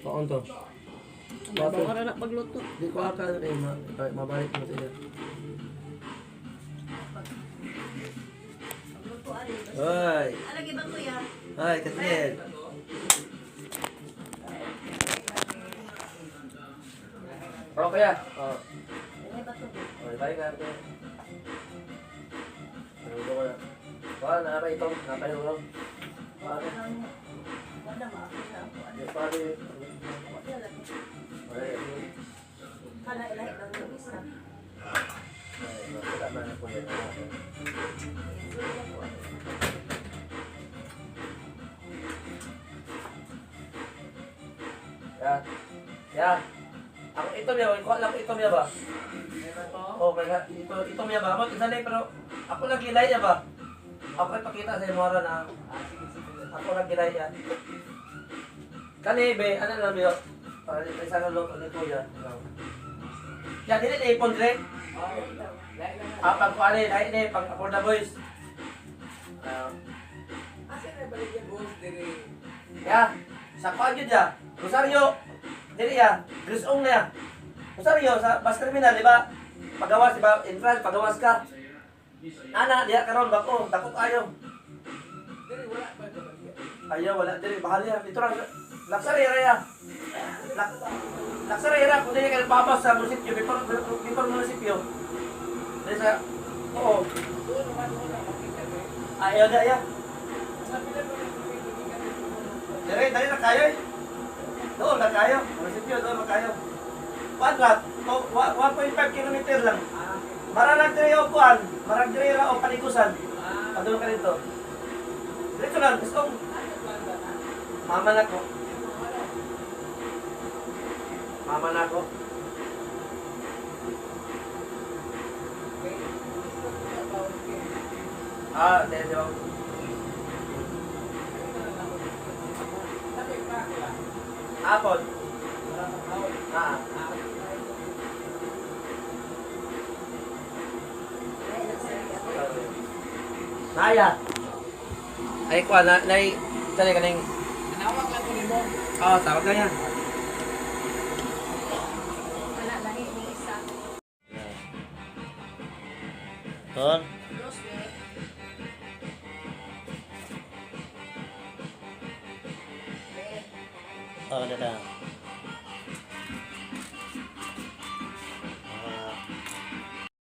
Kaon to. Bawal na pagluto. Di ko akal eh, mabalik mo sila. Hoy! Alagi ba kuya? Hoy, Kathleen! Oh, kuya! Oh. Ay ba to? Okay, tayo ka. Ano ko na? Wala, napa ito. Napa yung ulam. Wala. Wala ba? Wala. Pari. Wala lang. Wala. Kala ilahi lang yung isa. Wala na po yan. Ya. Ya. Ako ito niya, ko alam ito niya ba? Oh, kaya ito niya ba? Mo isanay pero ako lang gilay niya ba? Ako ay pakita sa inyo na ako lang gilay niya. Kani be, ano lang yo? Para isa na luto nito ya. Ya dili na ipon dire. Pag kuan ni lain ni pag ako na boys. Asa na balik yung boss dire? Ya, sa kuan gyud ya. Rosario. Dili ya, Grisong na ya. Rosario sa bus terminal di ba? Pagawas di ba? Entrance pagawas ka. Ana diha karon bako, takot ayo. Dire wala pa ka ba? Ayaw wala dili bahal ya. Dito ra Laksarira ya. Laksarira kung dili ka nagpapos sa munisipyo before munisipyo. Dili sa oo. Doon naman wala makita ba? Ayaw na ya. Sabi na ba yung Dili dali na kayo. Doon na kayo. Munisipyo doon na kayo. Padrat, 1.5 kilometer lang. Marag diri o kuan, marag diri ra o panikusan. Padulong ka dito. Dito lang, gusto mama na ko. Mama na ko. Dede ba? Apon. Naya. Ay kuan na nay tali kaning. Nawag lang ko nimo. Tawag na yan. Wala lahi ni isa. Ton. Dos we. Dada.